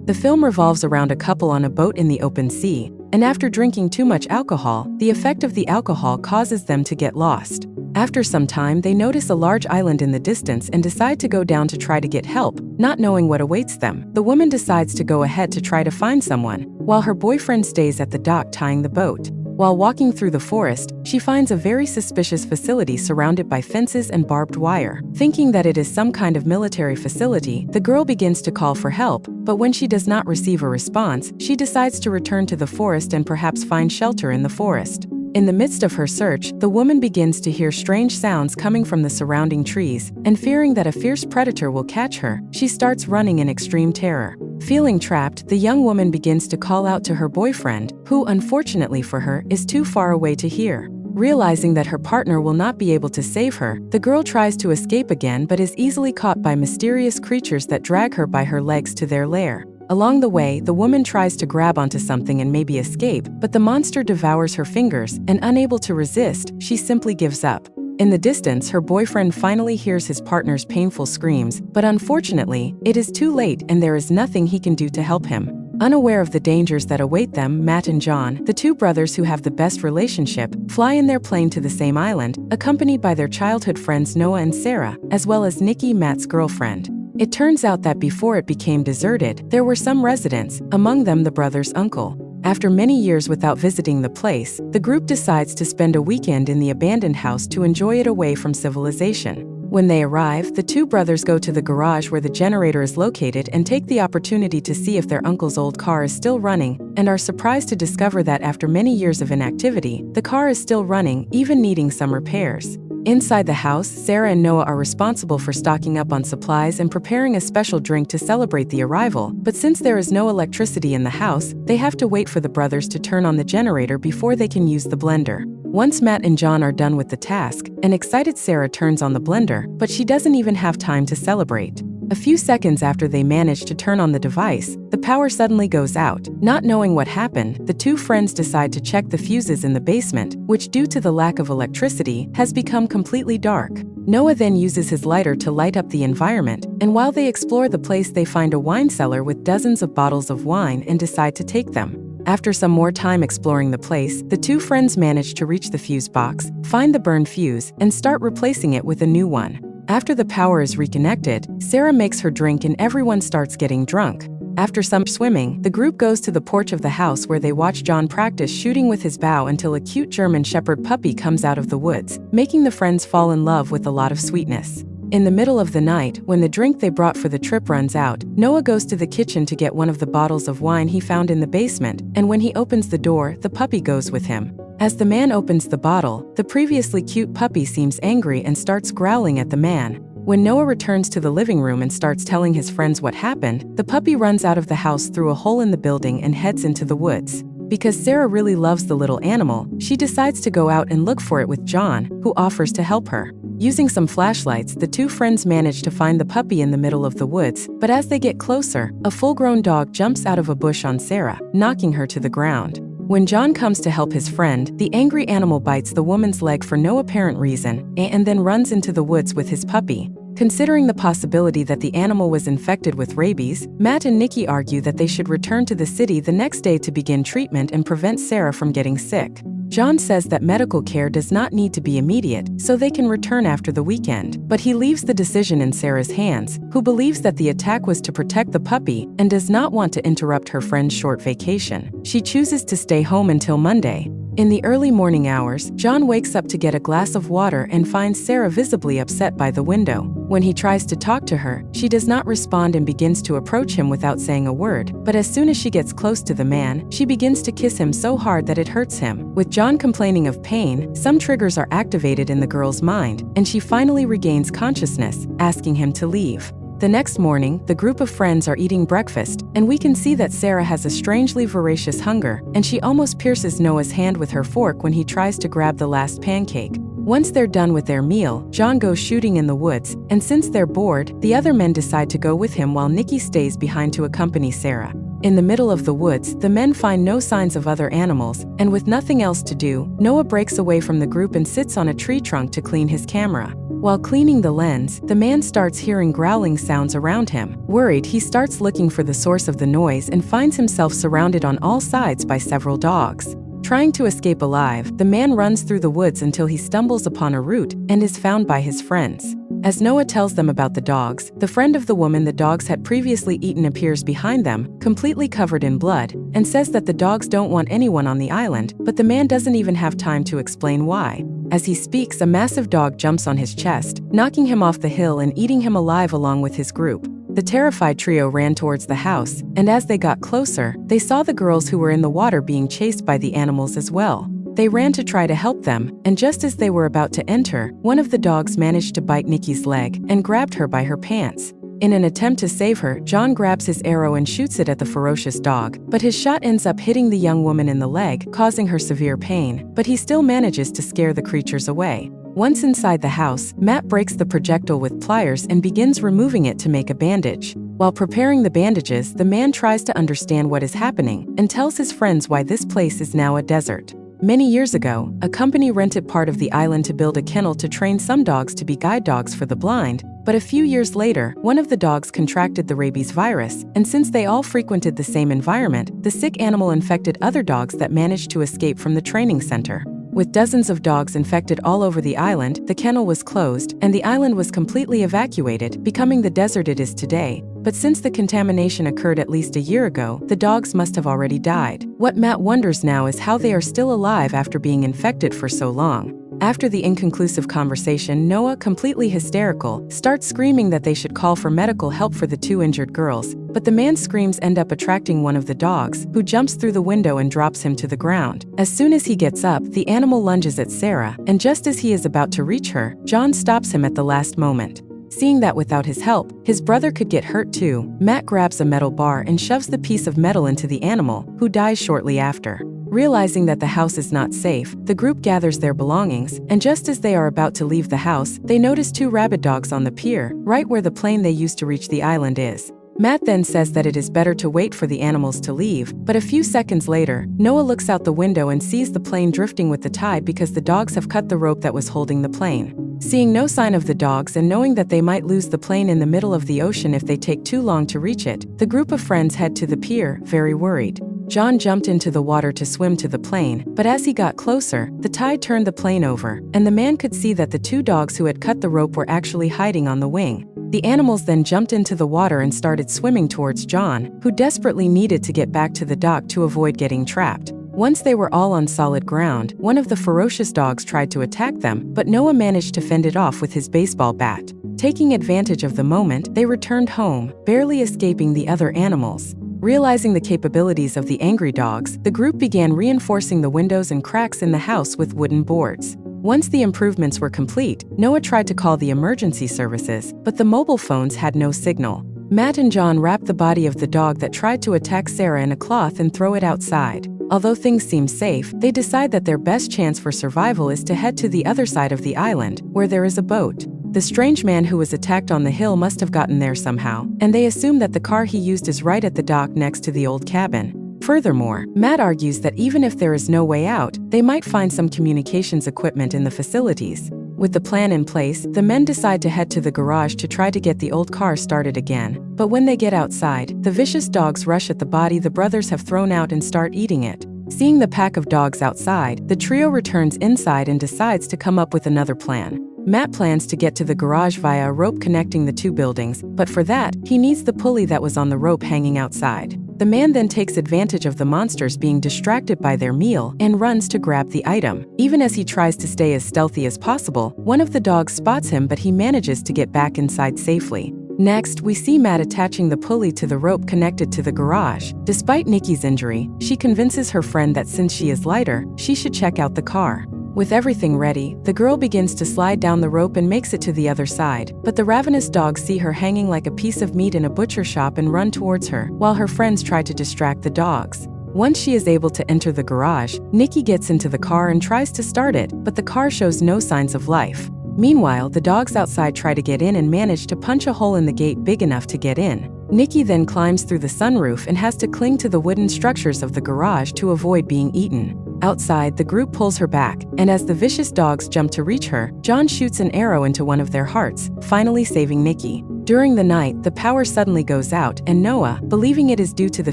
The film revolves around a couple on a boat in the open sea, and after drinking too much alcohol, the effect of the alcohol causes them to get lost. After some time, they notice a large island in the distance and decide to go down to try to get help, not knowing what awaits them. The woman decides to go ahead to try to find someone, while her boyfriend stays at the dock tying the boat. While walking through the forest, she finds a very suspicious facility surrounded by fences and barbed wire. Thinking that it is some kind of military facility, the girl begins to call for help, but when she does not receive a response, she decides to return to the forest and perhaps find shelter in the forest. In the midst of her search, the woman begins to hear strange sounds coming from the surrounding trees, and fearing that a fierce predator will catch her, she starts running in extreme terror. Feeling trapped, the young woman begins to call out to her boyfriend, who, unfortunately for her, is too far away to hear. Realizing that her partner will not be able to save her, the girl tries to escape again but is easily caught by mysterious creatures that drag her by her legs to their lair. Along the way, the woman tries to grab onto something and maybe escape, but the monster devours her fingers, and unable to resist, she simply gives up. In the distance, her boyfriend finally hears his partner's painful screams, but unfortunately, it is too late and there is nothing he can do to help him. Unaware of the dangers that await them, Matt and John, the two brothers who have the best relationship, fly in their plane to the same island, accompanied by their childhood friends Noah and Sarah, as well as Nikki, Matt's girlfriend. It turns out that before it became deserted, there were some residents, among them the brother's uncle. After many years without visiting the place, the group decides to spend a weekend in the abandoned house to enjoy it away from civilization. When they arrive, the two brothers go to the garage where the generator is located and take the opportunity to see if their uncle's old car is still running, and are surprised to discover that after many years of inactivity, the car is still running, even needing some repairs. Inside the house, Sarah and Noah are responsible for stocking up on supplies and preparing a special drink to celebrate the arrival, but since there is no electricity in the house, they have to wait for the brothers to turn on the generator before they can use the blender. Once Matt and John are done with the task, an excited Sarah turns on the blender, but she doesn't even have time to celebrate. A few seconds after they manage to turn on the device, the power suddenly goes out. Not knowing what happened, the two friends decide to check the fuses in the basement, which due to the lack of electricity, has become completely dark. Noah then uses his lighter to light up the environment, and while they explore the place they find a wine cellar with dozens of bottles of wine and decide to take them. After some more time exploring the place, the two friends manage to reach the fuse box, find the burned fuse, and start replacing it with a new one. After the power is reconnected, Sarah makes her drink and everyone starts getting drunk. After some swimming, the group goes to the porch of the house where they watch John practice shooting with his bow until a cute German Shepherd puppy comes out of the woods, making the friends fall in love with a lot of sweetness. In the middle of the night, when the drink they brought for the trip runs out, Noah goes to the kitchen to get one of the bottles of wine he found in the basement, and when he opens the door, the puppy goes with him. As the man opens the bottle, the previously cute puppy seems angry and starts growling at the man. When Noah returns to the living room and starts telling his friends what happened, the puppy runs out of the house through a hole in the building and heads into the woods. Because Sarah really loves the little animal, she decides to go out and look for it with John, who offers to help her. Using some flashlights, the two friends manage to find the puppy in the middle of the woods, but as they get closer, a full-grown dog jumps out of a bush on Sarah, knocking her to the ground. When John comes to help his friend, the angry animal bites the woman's leg for no apparent reason, and then runs into the woods with his puppy. Considering the possibility that the animal was infected with rabies, Matt and Nikki argue that they should return to the city the next day to begin treatment and prevent Sarah from getting sick. John says that medical care does not need to be immediate, so they can return after the weekend, but he leaves the decision in Sarah's hands, who believes that the attack was to protect the puppy and does not want to interrupt her friend's short vacation. She chooses to stay home until Monday. In the early morning hours, John wakes up to get a glass of water and finds Sarah visibly upset by the window. When he tries to talk to her, she does not respond and begins to approach him without saying a word, but as soon as she gets close to the man, she begins to kiss him so hard that it hurts him. With John complaining of pain, some triggers are activated in the girl's mind, and she finally regains consciousness, asking him to leave. The next morning, the group of friends are eating breakfast, and we can see that Sarah has a strangely voracious hunger, and she almost pierces Noah's hand with her fork when he tries to grab the last pancake. Once they're done with their meal, John goes shooting in the woods, and since they're bored, the other men decide to go with him while Nikki stays behind to accompany Sarah. In the middle of the woods, the men find no signs of other animals, and with nothing else to do, Noah breaks away from the group and sits on a tree trunk to clean his camera. While cleaning the lens, the man starts hearing growling sounds around him. Worried, he starts looking for the source of the noise and finds himself surrounded on all sides by several dogs. Trying to escape alive, the man runs through the woods until he stumbles upon a root and is found by his friends. As Noah tells them about the dogs, the friend of the woman the dogs had previously eaten appears behind them, completely covered in blood, and says that the dogs don't want anyone on the island, but the man doesn't even have time to explain why. As he speaks, a massive dog jumps on his chest, knocking him off the hill and eating him alive along with his group. The terrified trio ran towards the house, and as they got closer, they saw the girls who were in the water being chased by the animals as well. They ran to try to help them, and just as they were about to enter, one of the dogs managed to bite Nikki's leg and grabbed her by her pants. In an attempt to save her, John grabs his arrow and shoots it at the ferocious dog, but his shot ends up hitting the young woman in the leg, causing her severe pain, but he still manages to scare the creatures away. Once inside the house, Matt breaks the projectile with pliers and begins removing it to make a bandage. While preparing the bandages, the man tries to understand what is happening and tells his friends why this place is now a desert. Many years ago, a company rented part of the island to build a kennel to train some dogs to be guide dogs for the blind, but a few years later, one of the dogs contracted the rabies virus, and since they all frequented the same environment, the sick animal infected other dogs that managed to escape from the training center. With dozens of dogs infected all over the island, the kennel was closed, and the island was completely evacuated, becoming the desert it is today. But since the contamination occurred at least a year ago, the dogs must have already died. What Matt wonders now is how they are still alive after being infected for so long. After the inconclusive conversation, Noah, completely hysterical, starts screaming that they should call for medical help for the two injured girls, but the man's screams end up attracting one of the dogs, who jumps through the window and drops him to the ground. As soon as he gets up, the animal lunges at Sarah, and just as he is about to reach her, John stops him at the last moment. Seeing that without his help, his brother could get hurt too, Matt grabs a metal bar and shoves the piece of metal into the animal, who dies shortly after. Realizing that the house is not safe, the group gathers their belongings, and just as they are about to leave the house, they notice two rabid dogs on the pier, right where the plane they used to reach the island is. Matt then says that it is better to wait for the animals to leave, but a few seconds later, Noah looks out the window and sees the plane drifting with the tide because the dogs have cut the rope that was holding the plane. Seeing no sign of the dogs and knowing that they might lose the plane in the middle of the ocean if they take too long to reach it, the group of friends head to the pier, very worried. John jumped into the water to swim to the plane, but as he got closer, the tide turned the plane over, and the man could see that the two dogs who had cut the rope were actually hiding on the wing. The animals then jumped into the water and started swimming towards John, who desperately needed to get back to the dock to avoid getting trapped. Once they were all on solid ground, one of the ferocious dogs tried to attack them, but Noah managed to fend it off with his baseball bat. Taking advantage of the moment, they returned home, barely escaping the other animals. Realizing the capabilities of the angry dogs, the group began reinforcing the windows and cracks in the house with wooden boards. Once the improvements were complete, Noah tried to call the emergency services, but the mobile phones had no signal. Matt and John wrapped the body of the dog that tried to attack Sarah in a cloth and throw it outside. Although things seem safe, they decide that their best chance for survival is to head to the other side of the island, where there is a boat. The strange man who was attacked on the hill must have gotten there somehow, and they assume that the car he used is right at the dock next to the old cabin. Furthermore, Matt argues that even if there is no way out, they might find some communications equipment in the facilities. With the plan in place, the men decide to head to the garage to try to get the old car started again. But when they get outside, the vicious dogs rush at the body the brothers have thrown out and start eating it. Seeing the pack of dogs outside, the trio returns inside and decides to come up with another plan. Matt plans to get to the garage via a rope connecting the two buildings, but for that, he needs the pulley that was on the rope hanging outside. The man then takes advantage of the monsters being distracted by their meal and runs to grab the item. Even as he tries to stay as stealthy as possible, one of the dogs spots him, but he manages to get back inside safely. Next, we see Matt attaching the pulley to the rope connected to the garage. Despite Nikki's injury, she convinces her friend that since she is lighter, she should check out the car. With everything ready, the girl begins to slide down the rope and makes it to the other side, but the ravenous dogs see her hanging like a piece of meat in a butcher shop and run towards her, while her friends try to distract the dogs. Once she is able to enter the garage, Nikki gets into the car and tries to start it, but the car shows no signs of life. Meanwhile, the dogs outside try to get in and manage to punch a hole in the gate big enough to get in. Nikki then climbs through the sunroof and has to cling to the wooden structures of the garage to avoid being eaten. Outside, the group pulls her back, and as the vicious dogs jump to reach her, John shoots an arrow into one of their hearts, finally saving Nikki. During the night, the power suddenly goes out, and Noah, believing it is due to the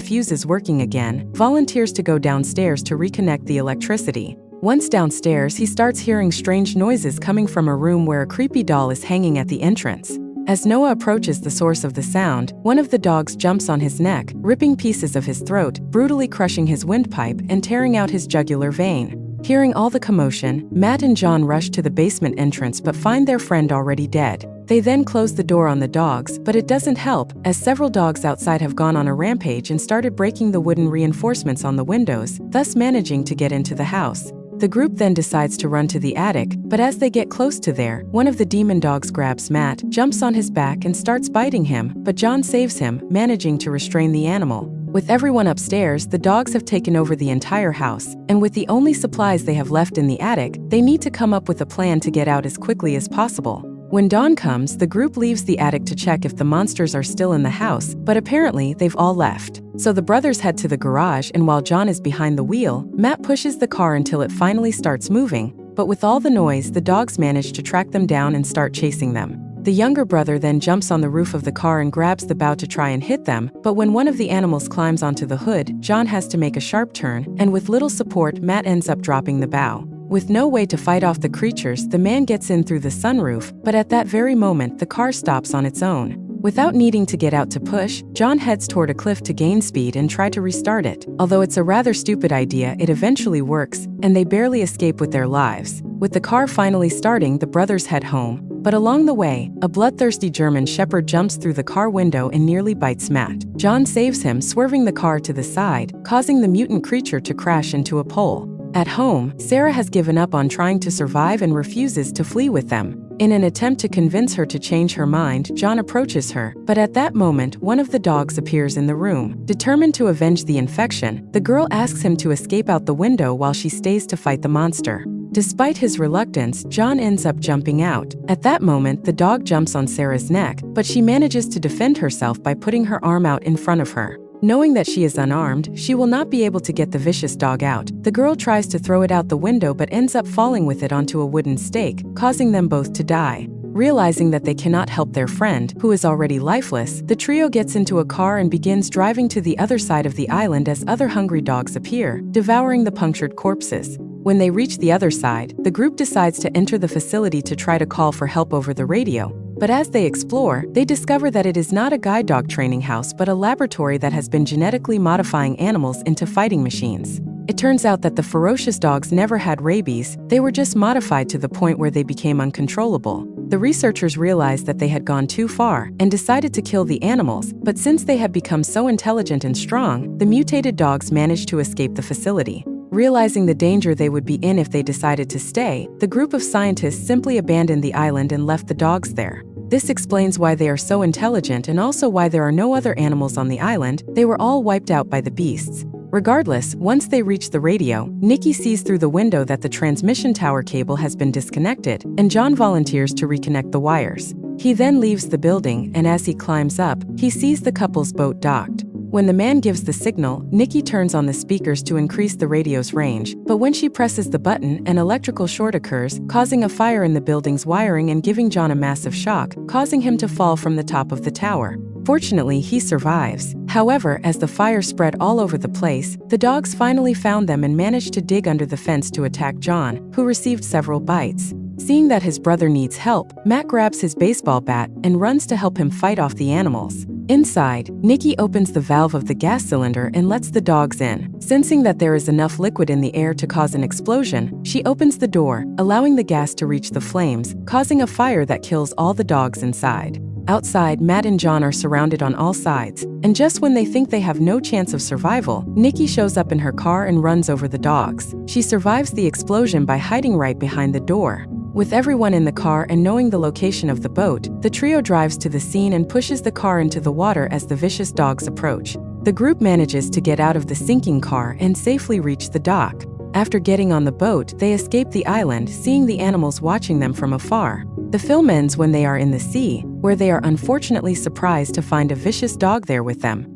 fuses working again, volunteers to go downstairs to reconnect the electricity. Once downstairs, he starts hearing strange noises coming from a room where a creepy doll is hanging at the entrance. As Noah approaches the source of the sound, one of the dogs jumps on his neck, ripping pieces of his throat, brutally crushing his windpipe and tearing out his jugular vein. Hearing all the commotion, Matt and John rush to the basement entrance but find their friend already dead. They then close the door on the dogs, but it doesn't help, as several dogs outside have gone on a rampage and started breaking the wooden reinforcements on the windows, thus managing to get into the house. The group then decides to run to the attic, but as they get close to there, one of the demon dogs grabs Matt, jumps on his back and starts biting him, but John saves him, managing to restrain the animal. With everyone upstairs, the dogs have taken over the entire house, and with the only supplies they have left in the attic, they need to come up with a plan to get out as quickly as possible. When dawn comes, the group leaves the attic to check if the monsters are still in the house, but apparently they've all left. So the brothers head to the garage, and while John is behind the wheel, Matt pushes the car until it finally starts moving, but with all the noise, the dogs manage to track them down and start chasing them. The younger brother then jumps on the roof of the car and grabs the bow to try and hit them, but when one of the animals climbs onto the hood, John has to make a sharp turn, and with little support, Matt ends up dropping the bow. With no way to fight off the creatures, the man gets in through the sunroof, but at that very moment, the car stops on its own. Without needing to get out to push, John heads toward a cliff to gain speed and try to restart it. Although it's a rather stupid idea, it eventually works, and they barely escape with their lives. With the car finally starting, the brothers head home. But along the way, a bloodthirsty German shepherd jumps through the car window and nearly bites Matt. John saves him, swerving the car to the side, causing the mutant creature to crash into a pole. At home, Sarah has given up on trying to survive and refuses to flee with them. In an attempt to convince her to change her mind, John approaches her, but at that moment, one of the dogs appears in the room. Determined to avenge the infection, the girl asks him to escape out the window while she stays to fight the monster. Despite his reluctance, John ends up jumping out. At that moment, the dog jumps on Sarah's neck, but she manages to defend herself by putting her arm out in front of her. Knowing that she is unarmed, she will not be able to get the vicious dog out. The girl tries to throw it out the window but ends up falling with it onto a wooden stake, causing them both to die. Realizing that they cannot help their friend, who is already lifeless, the trio gets into a car and begins driving to the other side of the island as other hungry dogs appear, devouring the punctured corpses. When they reach the other side, the group decides to enter the facility to try to call for help over the radio. But as they explore, they discover that it is not a guide dog training house but a laboratory that has been genetically modifying animals into fighting machines. It turns out that the ferocious dogs never had rabies, they were just modified to the point where they became uncontrollable. The researchers realized that they had gone too far and decided to kill the animals, but since they had become so intelligent and strong, the mutated dogs managed to escape the facility. Realizing the danger they would be in if they decided to stay, the group of scientists simply abandoned the island and left the dogs there. This explains why they are so intelligent and also why there are no other animals on the island. They were all wiped out by the beasts. Regardless, once they reach the radio, Nikki sees through the window that the transmission tower cable has been disconnected, and John volunteers to reconnect the wires. He then leaves the building, and as he climbs up, he sees the couple's boat docked. When the man gives the signal, Nikki turns on the speakers to increase the radio's range, but when she presses the button, an electrical short occurs, causing a fire in the building's wiring and giving John a massive shock, causing him to fall from the top of the tower. Fortunately, he survives. However, as the fire spread all over the place, the dogs finally found them and managed to dig under the fence to attack John, who received several bites. Seeing that his brother needs help, Matt grabs his baseball bat and runs to help him fight off the animals. Inside, Nikki opens the valve of the gas cylinder and lets the dogs in. Sensing that there is enough liquid in the air to cause an explosion, she opens the door, allowing the gas to reach the flames, causing a fire that kills all the dogs inside. Outside, Matt and John are surrounded on all sides, and just when they think they have no chance of survival, Nikki shows up in her car and runs over the dogs. She survives the explosion by hiding right behind the door. With everyone in the car and knowing the location of the boat, the trio drives to the scene and pushes the car into the water as the vicious dogs approach. The group manages to get out of the sinking car and safely reach the dock. After getting on the boat, they escape the island, seeing the animals watching them from afar. The film ends when they are in the sea, where they are unfortunately surprised to find a vicious dog there with them.